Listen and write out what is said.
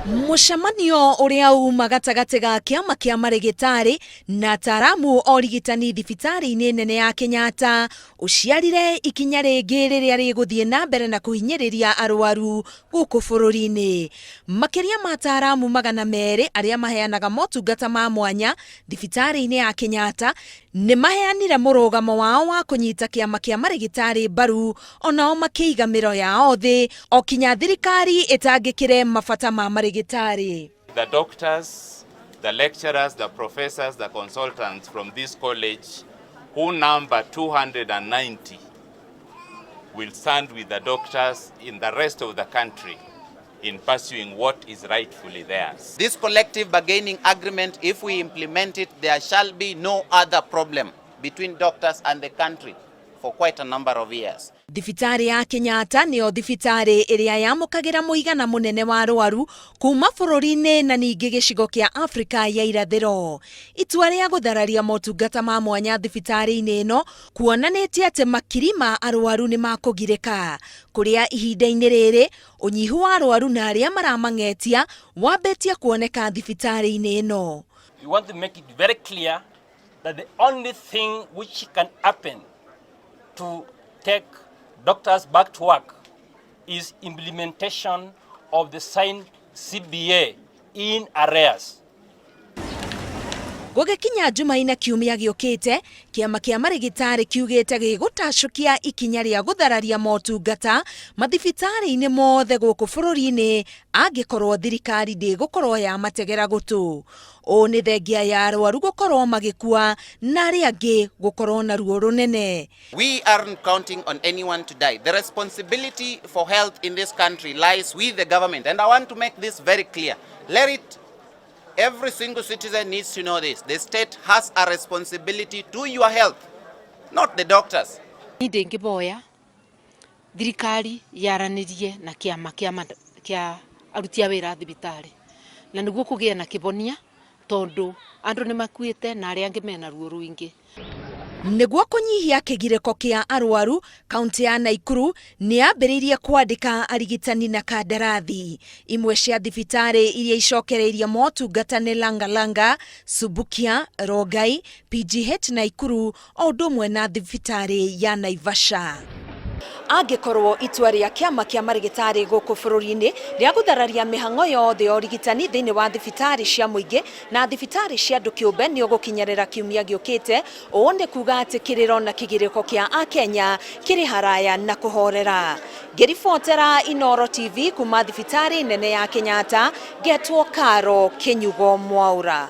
Mũcemanio ũrĩa uma gatagatĩ ga kĩama kĩa marigitari na ataramu origitani thibitarĩ-inĩ nene ya Kenyatta ũciarire ikinya rĩngĩ rĩrĩa rĩgũthiĩ na mbere na kũhinyĩrĩria arwaru gũkũ bũrũri-inĩ. Makĩria ma ataramu 200 arĩa maheanaga motungata ma mwanya thibitarĩ-inĩ ya Kenyatta nĩ maheanire mũrũgamo wao wa kũnyita kĩama kĩa marigitari mbaru, onao makĩiga mĩro yao thĩ o kinya thirikari ĩtangĩkĩre mabata ma marigitari. The doctors, the lecturers, the professors, the consultants from this college, who number 290, will stand with the doctors in the rest of the country in pursuing what is rightfully theirs. This collective bargaining agreement, if we implement it, there shall be no other problem between doctors and the country for quite a number of years. Thibitarĩ ya Kenyatta nĩyo thibitarĩ ĩrĩa yamũkagĩra mũigana mũnene wa arwaru kuma bũrũri-inĩ na ningĩ gĩcigo kĩa Afrika ya irathĩro. Itua rĩa gũthararia motungata ma mwanya thibitarĩ-inĩ ĩno kuonanĩtie atĩ makiri ma arwaru nĩ makũgirĩka, kũrĩa ihinda-inĩ rĩrĩ ũnyihu wa arwaru na arĩa maramang'etia wambĩtie kuoneka thibitarĩ-inĩ ĩno. We want to make it very clear that the only thing which can happen to take doctors back to work is implementation of the signed CBA in arrears. Gũgĩkinya Jumaine kiumia gĩũkĩte, kĩama kĩa marigitari kiugĩte gĩgũtacũkia ikinya rĩa gũthararia motungata mathibitarĩ-inĩ mothe gũkũ bũrũri-inĩ angĩkorwo thirikari ndĩgũkorwo yamategera gũtũ. Ũũ nĩ thengia ya arwaru gũkorwo magĩkua na arĩa angĩ gũkorwo na ruo rũnene. We aren't counting on anyone to die. The responsibility for health in this country lies with the government, and I want to make this very clear. Every single citizen needs to know this. The state has a responsibility to your health, not the doctors. Ndĩngĩboya thirikari yaranĩrie na kĩama kĩa aruti a wĩra thibitarĩ na nĩguo kũgĩe na kĩbonia, tondũ andũ nĩ makuĩte na arĩa angĩ mena ruo rũingĩ. Nĩguo kũnyihia kĩgirĩko kĩa arwaru, kaunti ya Nakuru nĩ yambĩrĩirie kwandĩka arigitani na kandarathi. Imwe cia thibitarĩ iria icokereirie motungata nĩ Langalanga, Subukia, Rongai, PGH Nakuru o ũndũ ũmwe na thibitarĩ ya Naivasha. Angĩkorwo itua rĩa kĩama kĩa marigitari gũkũ bũrũri-inĩ rĩa gũthararia mĩhang'o yothe ya ũrigitani thĩinĩ wa thibitarĩ cia mũingĩ na thibitarĩ cia andũ kĩũmbe nĩ ũgũkinyĩrĩra kiumia gĩũkĩte, ũũ nĩ kuga atĩ kĩrĩro na kĩgirĩko kĩa Akenya kĩrĩ haraya na kũhorera. Ngĩribotera Inooro TV kuma thibitarĩ nene ya Kenyatta, ngetwo Karo Kĩnyugo Mwaura.